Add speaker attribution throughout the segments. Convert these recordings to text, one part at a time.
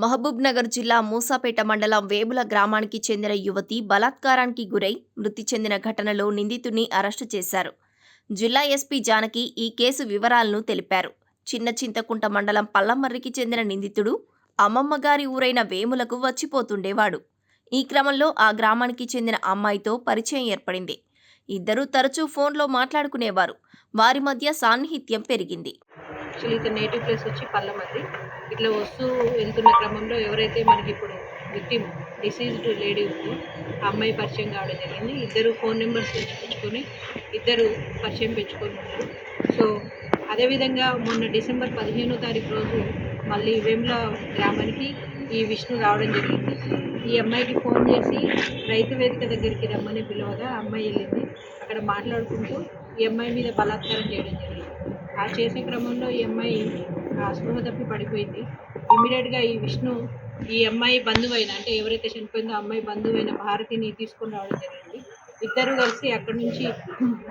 Speaker 1: మహబూబ్నగర్ జిల్లా మూసాపేట మండలం వేముల గ్రామానికి చెందిన యువతి బలాత్కారానికి గురై మృతి చెందిన ఘటనలో నిందితుడిని అరెస్టు చేశారు. జిల్లా ఎస్పీ జానకి ఈ కేసు వివరాలను తెలిపారు. చిన్న చింతకుంట మండలం పల్లమర్రికి చెందిన నిందితుడు అమ్మమ్మగారి ఊరైన వేములకు వచ్చిపోతుండేవాడు. ఈ క్రమంలో ఆ గ్రామానికి చెందిన అమ్మాయితో పరిచయం ఏర్పడింది. ఇద్దరూ తరచూ ఫోన్లో మాట్లాడుకునేవారు. వారి మధ్య సాన్నిహిత్యం పెరిగింది.
Speaker 2: యాక్చువల్లీ ఇతని నేటివ్ ప్లేస్ వచ్చి పల్లమర్రి. ఇట్లా వస్తూ వెళ్తున్న క్రమంలో ఎవరైతే మనకి ఇప్పుడు విక్టిమ్ డిసీజ్డ్ లేడీ ఉందో ఆ అమ్మాయి పరిచయం కావడం జరిగింది. ఇద్దరు ఫోన్ నెంబర్స్ తెచ్చుకొని ఇద్దరు పరిచయం పెంచుకొని ఉన్నారు. సో అదేవిధంగా మొన్న డిసెంబర్ 15వ తారీఖు రోజు మళ్ళీ వేముల గ్రామానికి ఈ విష్ణు రావడం జరిగింది. ఈ అమ్మాయికి ఫోన్ చేసి రైతు వేదిక దగ్గరికి రమ్మని పిలవగా అమ్మాయి వెళ్ళింది. అక్కడ మాట్లాడుకుంటూ ఈ అమ్మాయి మీద బలాత్కారం చేయడం జరిగింది. ఆ చేసే క్రమంలో ఈ అమ్మాయి స్పృహ తప్పి పడిపోయింది. ఇమ్మీడియట్గా ఈ విష్ణు ఈ అమ్మాయి బంధువైన అంటే ఎవరైతే చనిపోయిందో ఆ అమ్మాయి బంధువైన భారతిని తీసుకొని రావడం జరిగింది. ఇద్దరు కలిసి అక్కడి నుంచి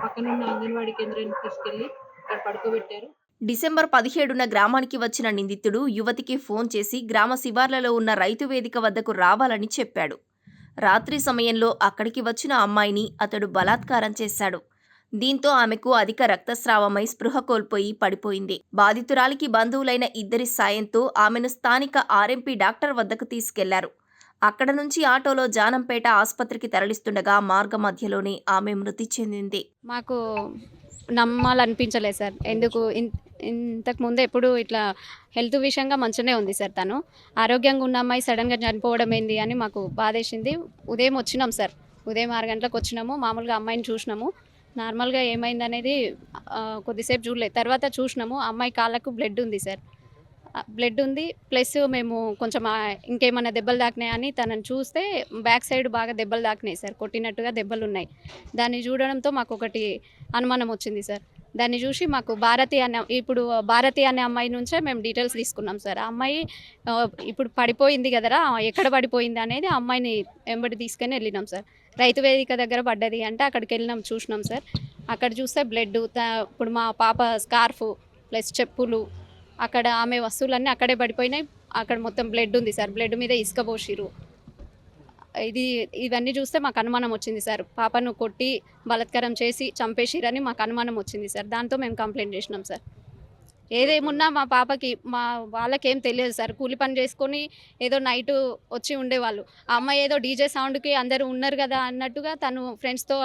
Speaker 2: పక్కనున్న అంగన్వాడీ కేంద్రానికి తీసుకెళ్లి అక్కడ పడుకోబెట్టారు.
Speaker 1: డిసెంబర్ 17న గ్రామానికి వచ్చిన నిందితుడు యువతికి ఫోన్ చేసి గ్రామ శివార్లలో ఉన్న రైతు వేదిక వద్దకు రావాలని చెప్పాడు. రాత్రి సమయంలో అక్కడికి వచ్చిన అమ్మాయిని అతడు బలాత్కారం చేశాడు. దీంతో ఆమెకు అధిక రక్తస్రావమై స్పృహ కోల్పోయి పడిపోయింది. బాధితురాలికి బంధువులైన ఇద్దరి సాయంతో ఆమెను స్థానిక ఆర్ఎంపీ డాక్టర్ వద్దకు తీసుకెళ్లారు. అక్కడ నుంచి ఆటోలో జానంపేట ఆసుపత్రికి తరలిస్తుండగా మార్గ మధ్యలోనే ఆమె మృతి చెందింది.
Speaker 3: మాకు నమ్మాలనిపించలేదు సార్. ఎందుకు ఇంతకు ముందు ఎప్పుడు ఇట్లా హెల్త్ విషయంగా మంచిగానే ఉంది సార్. తను ఆరోగ్యంగా ఉన్న అమ్మాయి సడన్గా చనిపోవడం ఏంది అని మాకు బాధేసింది. ఉదయం వచ్చినాం సార్. ఉదయం 6 గంటలకు వచ్చినాము. మామూలుగా అమ్మాయిని చూసినాము. నార్మల్గా ఏమైంది అనేది కొద్దిసేపు చూడలేదు. తర్వాత చూసినాము అమ్మాయి కాళ్ళకు బ్లడ్ ఉంది సార్. బ్లడ్ ఉంది ప్లస్ మేము కొంచెం ఇంకేమైనా దెబ్బలు తాకినాయి అని తనని చూస్తే బ్యాక్ సైడ్ బాగా దెబ్బలు తాకినాయి సార్. కొట్టినట్టుగా దెబ్బలు ఉన్నాయి. దాన్ని చూడడంతో మాకు ఒకటి అనుమానం వచ్చింది సార్. దాన్ని చూసి మాకు భారతి అనే అమ్మాయి నుంచే మేము డీటెయిల్స్ తీసుకున్నాం సార్. ఆ అమ్మాయి ఇప్పుడు పడిపోయింది కదరా, ఎక్కడ పడిపోయింది అనేది ఆ అమ్మాయిని వెంబడి తీసుకొని వెళ్ళినాం సార్. రైతు వేదిక దగ్గర పడ్డది అంటే అక్కడికి వెళ్ళినాం, చూసినాం సార్. అక్కడ చూస్తే బ్లడ్, ఇప్పుడు మా పాప స్కార్ఫ్ ప్లస్ చెప్పులు, అక్కడ ఆమె వస్తువులన్నీ అక్కడే పడిపోయినాయి. అక్కడ మొత్తం బ్లడ్ ఉంది సార్. బ్లడ్ మీద ఇసుక పోసిరు. ఇవన్నీ చూస్తే మాకు అనుమానం వచ్చింది సార్. పాపను కొట్టి బలాత్కారం చేసి చంపేసిరని మాకు అనుమానం వచ్చింది సార్. దాంతో మేము కంప్లైంట్ చేసినాం సార్. ఏదేమున్నా మా పాపకి వాళ్ళకేం తెలియదు సార్. కూలి పని చేసుకొని ఏదో నైట్ వచ్చి ఉండేవాళ్ళు. ఆ అమ్మాయి ఏదో డీజే సౌండ్కి అందరూ ఉన్నారు కదా అన్నట్టుగా తను ఫ్రెండ్స్తో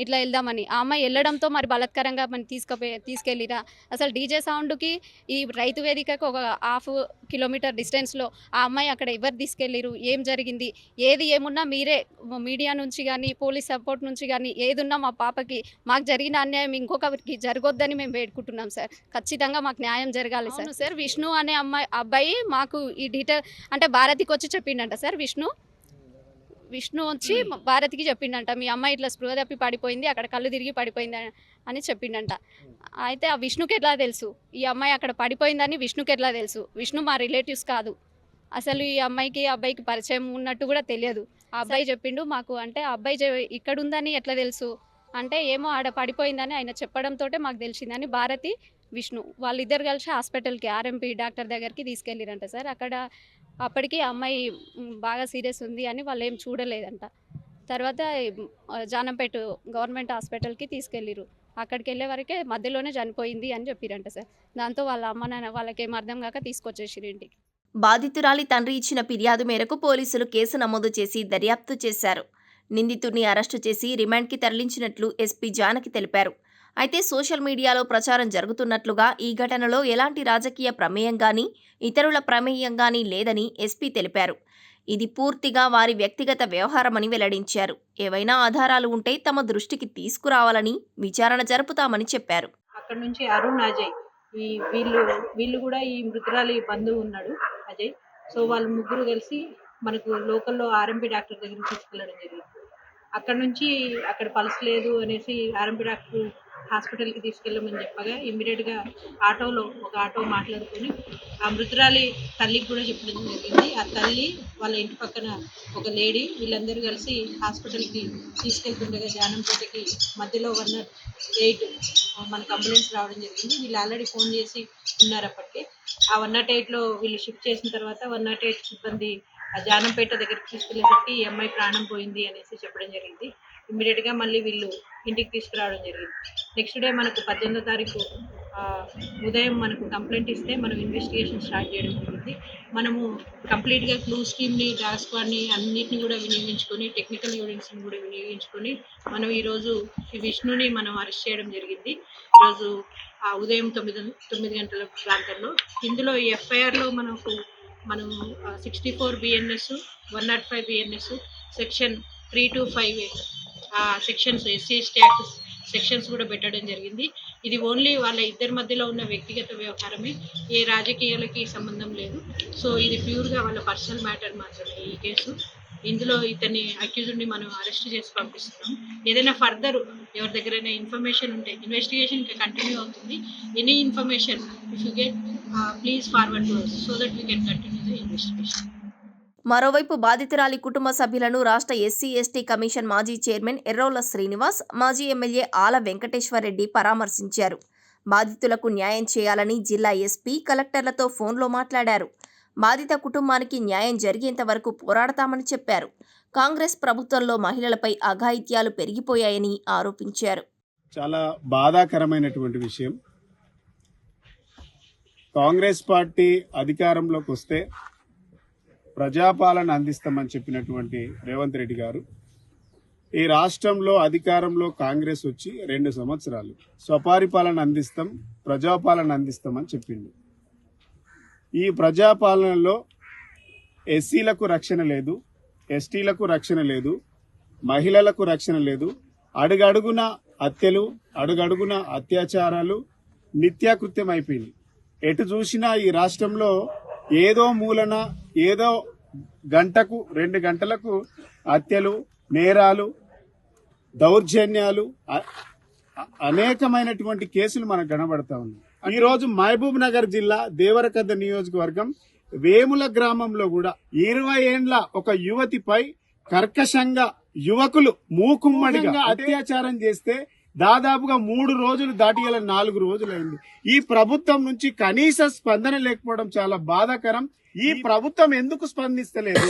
Speaker 3: ఇట్లా వెళ్దామని ఆ అమ్మాయి వెళ్ళడంతో మరి బలాత్కారంగా మనం తీసుకెళ్ళిరా. అసలు డీజే సౌండ్కి ఈ రైతు వేదికకు ఒక 1/2 కిలోమీటర్ డిస్టెన్స్లో ఆ అమ్మాయి అక్కడ ఎవరు తీసుకెళ్ళిరు, ఏం జరిగింది, ఏమున్నా మీరే మీడియా నుంచి కానీ పోలీస్ సపోర్ట్ నుంచి కానీ ఏదున్నా మా పాపకి మాకు జరిగిన అన్యాయం ఇంకొకరికి జరగొద్దని మేము వేడుకుంటున్నాం సార్. ఖచ్చితంగా మాకు న్యాయం జరగాలి సార్. విష్ణు అనే అబ్బాయి మాకు ఈ డీటెయిల్ అంటే భారతికి వచ్చి చెప్పిండంట సార్. విష్ణు వచ్చి భారతికి చెప్పిండంట, మీ అమ్మాయి ఇట్లా స్పృహ తప్పి పడిపోయింది, అక్కడ కళ్ళు తిరిగి పడిపోయింది అని చెప్పిండంట. అయితే ఆ విష్ణుకి ఎట్లా తెలుసు ఈ అమ్మాయి అక్కడ పడిపోయిందని? విష్ణుకి ఎట్లా తెలుసు? విష్ణు మా రిలేటివ్స్ కాదు. అసలు ఈ అమ్మాయికి అబ్బాయికి పరిచయం ఉన్నట్టు కూడా తెలియదు. ఆ అబ్బాయి చెప్పిండు మాకు. అంటే ఆ అబ్బాయి ఇక్కడ ఉందని ఎట్లా తెలుసు అంటే ఏమో ఆడ పడిపోయిందని ఆయన చెప్పడంతో మాకు తెలిసిందని భారతి విష్ణు వాళ్ళిద్దరు కలిసి హాస్పిటల్కి ఆర్ఎంపీ డాక్టర్ దగ్గరికి తీసుకెళ్ళిరంట సార్. అప్పటికి అమ్మాయి బాగా సీరియస్ ఉంది అని వాళ్ళు ఏం చూడలేదంట. తర్వాత జానంపేట గవర్నమెంట్ హాస్పిటల్కి తీసుకెళ్ళిరు. అక్కడికి వెళ్ళే వరకే మధ్యలోనే చనిపోయింది అని చెప్పిరంట సార్. దాంతో వాళ్ళ అమ్మ నాన్న వాళ్ళకేం అర్థం కాక తీసుకొచ్చేసిరు ఇంటికి.
Speaker 1: బాధితురాలి తండ్రి ఇచ్చిన ఫిర్యాదు మేరకు పోలీసులు కేసు నమోదు చేసి దర్యాప్తు చేశారు. నిందితుడిని అరెస్టు చేసి రిమాండ్కి తరలించినట్లు ఎస్పీ జానకి తెలిపారు. అయితే సోషల్ మీడియాలో ప్రచారం జరుగుతున్నట్లుగా ఈ ఘటనలో ఎలాంటి రాజకీయ ప్రమేయం గానీ ఇతరుల ప్రమేయం గానీ లేదని ఎస్పీ తెలిపారు. ఇది పూర్తిగా వారి వ్యక్తిగత వ్యవహారమని వెల్లడించారు. ఏవైనా ఆధారాలు ఉంటే తమ దృష్టికి తీసుకురావాలని విచారణ జరుపుతామని చెప్పారు.
Speaker 2: అక్కడ నుంచి అరుణ్, అజయ్ వీళ్ళు కూడా ఈ మృతురాలి బంధువు ఉన్నాడు అజయ్. సో వాళ్ళు ముగ్గురు కలిసి మనకు లోకల్లో ఆర్ఎంపీ డాక్టర్ దగ్గరికి తీసుకెళ్ళడం జరిగింది. అక్కడ నుంచి అక్కడ పల్స్ లేదు అనేసి ఆర్ఎంపీ డాక్టర్ హాస్పిటల్కి తీసుకెళ్ళమని చెప్పగా ఇమ్మీడియట్గా ఒక ఆటో మాట్లాడుకొని ఆ మృతురాలి తల్లికి కూడా చెప్పడం జరిగింది. ఆ తల్లి వాళ్ళ ఇంటి పక్కన ఒక లేడీ వీళ్ళందరూ కలిసి హాస్పిటల్కి తీసుకెళ్తుండగా జానంపేటకి మధ్యలో 108 మనకు అంబులెన్స్ రావడం జరిగింది. వీళ్ళు ఆల్రెడీ ఫోన్ చేసి ఉన్నారు అప్పటికే. ఆ 108లో వీళ్ళు షిఫ్ట్ చేసిన తర్వాత 108 సిబ్బంది ఆ జానంపేట దగ్గరికి తీసుకెళ్లేసరికి ఈ అమ్మాయి ప్రాణం పోయింది అనేసి చెప్పడం జరిగింది. ఇమ్మీడియట్గా మళ్ళీ వీళ్ళు ఇంటికి తీసుకురావడం జరిగింది. నెక్స్ట్ డే మనకు 18వ తారీఖు ఉదయం మనకు కంప్లైంట్ ఇస్తే మనం ఇన్వెస్టిగేషన్ స్టార్ట్ చేయడం జరిగింది. మనము కంప్లీట్గా క్లూస్ టీమ్ని, డాగ్ స్క్వాడ్ని అన్నిటిని కూడా వినియోగించుకొని, టెక్నికల్ ఎవిడెన్స్ని కూడా వినియోగించుకొని మనం ఈరోజు ఈ విష్ణుని మనం అరెస్ట్ చేయడం జరిగింది. ఈరోజు ఉదయం 9 గంటల ప్రాంతంలో. ఇందులో ఈ ఎఫ్ఐఆర్లో మనం 64 BNS, 105 BNS, section 325 sections, SC ST act sections కూడా పెట్టడం జరిగింది. ఇది ఓన్లీ వాళ్ళ ఇద్దరి మధ్యలో ఉన్న వ్యక్తిగత వ్యవహారమే, ఏ రాజకీయాలకి సంబంధం లేదు. సో ఇది ప్యూర్గా వాళ్ళ పర్సనల్ మ్యాటర్ మాత్రమే ఈ కేసు. ఇందులో ఇతన్ని అక్యూజ్డ్ని మనం అరెస్ట్ చేసి పంపిస్తున్నాం. ఏదైనా ఫర్దర్ ఎవరి దగ్గరైనా ఇన్ఫర్మేషన్ ఉంటే ఇన్వెస్టిగేషన్ ఇంకా కంటిన్యూ అవుతుంది. Any information if you get please forward to us so that we can continue the investigation.
Speaker 1: మరోవైపు బాధితురాలి కుటుంబ సభ్యులను రాష్ట్ర ఎస్సీ ఎస్టీ కమిషన్ మాజీ చైర్మన్ ఎర్రోల శ్రీనివాస్, మాజీ ఎమ్మెల్యే ఆల వెంకటేశ్వరరెడ్డి పరామర్శించారు. బాధితులకు న్యాయం చేయాలని జిల్లా ఎస్పీ, కలెక్టర్లతో ఫోన్లో మాట్లాడారు. బాధిత కుటుంబానికి న్యాయం జరిగేంత వరకు పోరాడతామని చెప్పారు. కాంగ్రెస్ ప్రభుత్వంలో మహిళలపై అఘాయిత్యాలు పెరిగిపోయాయని ఆరోపించారు.
Speaker 4: చాలా బాధాకరమైనటువంటి విషయం. కాంగ్రెస్ పార్టీ అధికారంలోకి వస్తే ప్రజాపాలన అందిస్తామని చెప్పినటువంటి రేవంత్ రెడ్డి గారు ఈ రాష్ట్రంలో అధికారంలో కాంగ్రెస్ వచ్చి 2 సంవత్సరాలు స్వపరిపాలన అందిస్తాం, ప్రజాపాలన అందిస్తామని చెప్పింది. ఈ ప్రజాపాలనలో ఎస్సీలకు రక్షణ లేదు, ఎస్టీలకు రక్షణ లేదు, మహిళలకు రక్షణ లేదు. అడుగడుగున హత్యలు, అడుగడుగున అత్యాచారాలు నిత్యాకృత్యం అయిపోయింది. ఎటు చూసినా ఈ రాష్ట్రంలో ఏదో మూలన, ఏదో గంటకు 2 గంటలకు హత్యలు, నేరాలు, దౌర్జన్యాలు, అనేకమైనటువంటి కేసులు మనకు కనబడతా ఉన్నాయి. ఈ రోజు మహబూబ్ నగర్ జిల్లా దేవరకద్ద నియోజకవర్గం వేముల గ్రామంలో కూడా 20 ఏండ్ల ఒక యువతిపై కర్కశంగా యువకులు మూకుమ్మడిగా అత్యాచారం చేస్తే దాదాపుగా 3 రోజులు దాటి 4 రోజులైంది. ఈ ప్రభుత్వం నుంచి కనీస స్పందన లేకపోవడం చాలా బాధాకరం. ఈ ప్రభుత్వం ఎందుకు స్పందిస్తలేదు?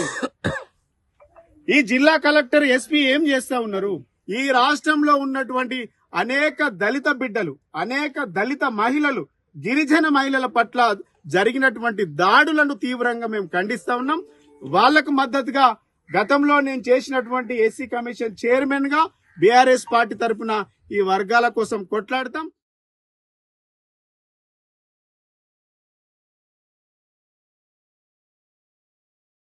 Speaker 4: ఈ జిల్లా కలెక్టర్, ఎస్పీ ఏం చేస్తా ఉన్నారు? ఈ రాష్ట్రంలో ఉన్నటువంటి అనేక దళిత బిడ్డలు, అనేక దళిత మహిళలు, గిరిజన మహిళల పట్ల జరిగినటువంటి దాడులను తీవ్రంగా మేము ఖండిస్తా ఉన్నాం. వాళ్లకు మద్దతుగా గతంలో నేను చేసినటువంటి ఎస్సీ కమిషన్ చైర్మన్ గా బీఆర్ఎస్ పార్టీ తరఫున ఈ వర్గాల కోసం కొట్లాడతాం.